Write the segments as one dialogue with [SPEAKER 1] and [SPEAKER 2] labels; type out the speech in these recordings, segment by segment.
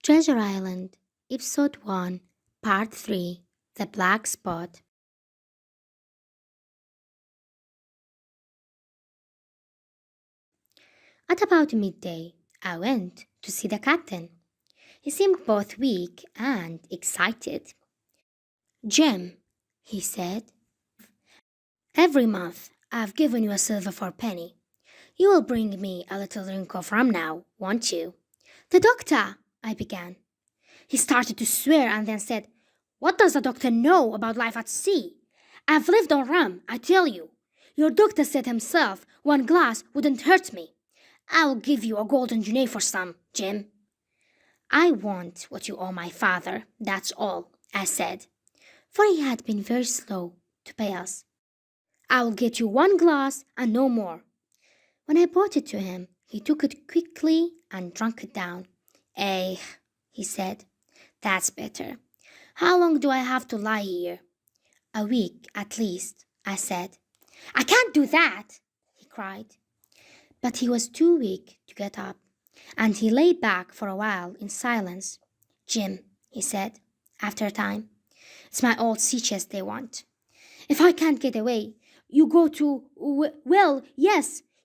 [SPEAKER 1] Treasure Island, Episode 1, Part 3, The Black Spot. At about midday, I went to see the captain. He seemed both weak and excited. "Jim," he said, "every month I've given you a silver for a penny. You will bring me a little drink of rum now, won't you?" "The doctor," I began. He started to swear and then said, "What does the doctor know about life at sea? I've lived on rum, I tell you. Your doctor said himself 1 glass wouldn't hurt me. I'll give you a golden guinea for some, Jim." "I want what you owe my father, that's all," I said, for he had been very slow to pay us. "I'll get you 1 glass and no more." When I brought it to him, he took it quickly and drank it down. "Eh," he said, "that's better. How long do I have to lie here?" "A week at least," I said. "I can't do that," he cried. But he was too weak to get up, and he lay back for a while in silence. "Jim," he said, after a time, "it's my old sea chest they want. If I can't get away, you go to,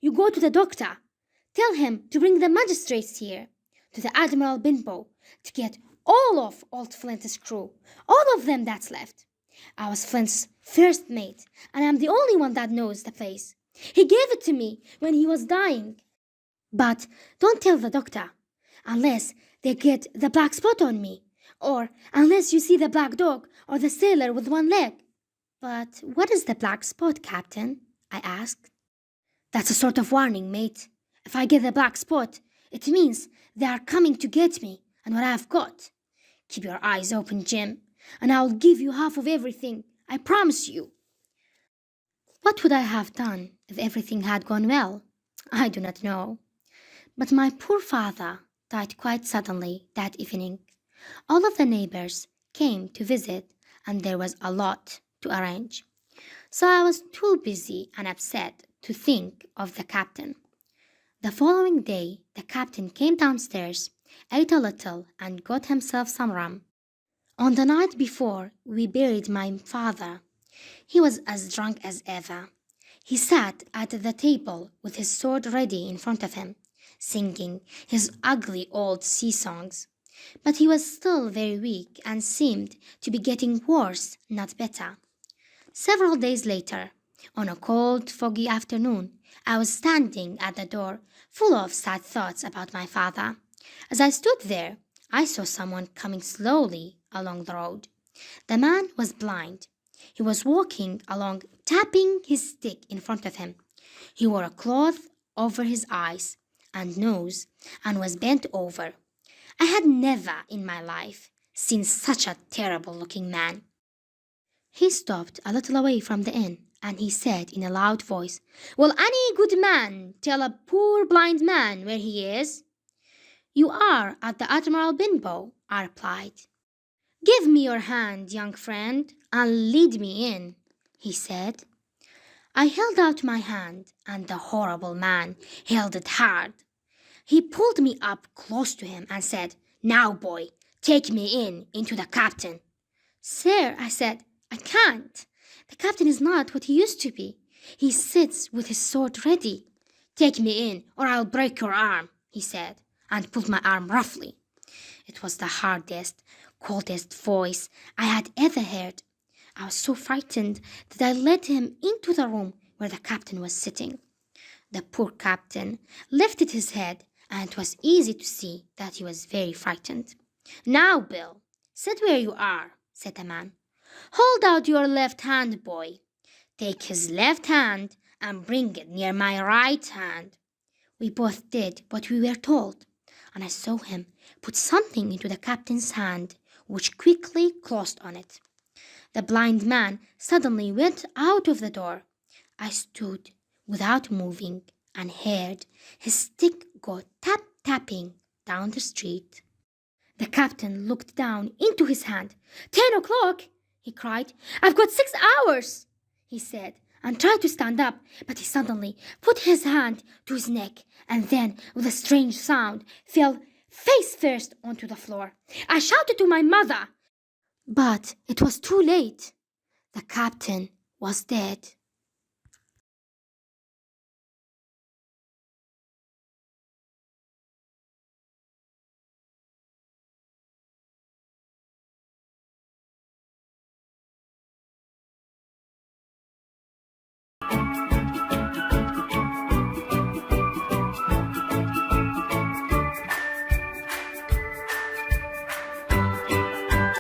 [SPEAKER 1] you go to the doctor. Tell him to bring the magistrates here, to the Admiral Benbow, to get all of old Flint's crew, all of them that's left. I was Flint's first mate, and I'm the only one that knows the place. He gave it to me when he was dying. But don't tell the doctor, unless they get the black spot on me, or unless you see the black dog or the sailor with 1 leg." "But what is the black spot, Captain?" I asked. "That's a sort of warning, mate. If I get the black spot, it means they are coming to get me and what I've got. Keep your eyes open, Jim, and I'll give you half of everything, I promise you." What would I have done if everything had gone well? I do not know. But my poor father died quite suddenly that evening. All of the neighbors came to visit, and there was a lot to arrange. So I was too busy and upset to think of the captain. The following day, the captain came downstairs, ate a little, and got himself some rum. On the night before we buried my father, he was as drunk as ever. He sat at the table with his sword ready in front of him, singing his ugly old sea songs. But he was still very weak and seemed to be getting worse, not better. Several days later, on a cold, foggy afternoon, I was standing at the door, full of sad thoughts about my father. As I stood there, I saw someone coming slowly along the road. The man was blind. He was walking along, tapping his stick in front of him. He wore a cloth over his eyes and nose and was bent over. I had never in my life seen such a terrible-looking man. He stopped a little away from the inn, and he said in a loud voice, "Will any good man tell a poor blind man where he is?" "You are at the Admiral Benbow," I replied. "Give me your hand, young friend, and lead me in," he said. I held out my hand, and the horrible man held it hard. He pulled me up close to him and said, "Now, boy, take me into the captain." "Sir," I said, "I can't. The captain is not what he used to be. He sits with his sword ready." "Take me in, or I'll break your arm," he said, and pulled my arm roughly. It was the hardest, coldest voice I had ever heard. I was so frightened that I led him into the room where the captain was sitting. The poor captain lifted his head, and it was easy to see that he was very frightened. "Now, Bill, sit where you are," said the man. "Hold out your left hand, boy. Take his left hand and bring it near my right hand." We both did what we were told, and I saw him put something into the captain's hand, which quickly closed on it. The blind man suddenly went out of the door. I stood without moving and heard his stick go tap-tapping down the street. The captain looked down into his hand. "10 o'clock!" he cried. "I've got 6 hours!" he said, and tried to stand up, but he suddenly put his hand to his neck, and then, with a strange sound, fell face first onto the floor. I shouted to my mother, but it was too late. The captain was dead.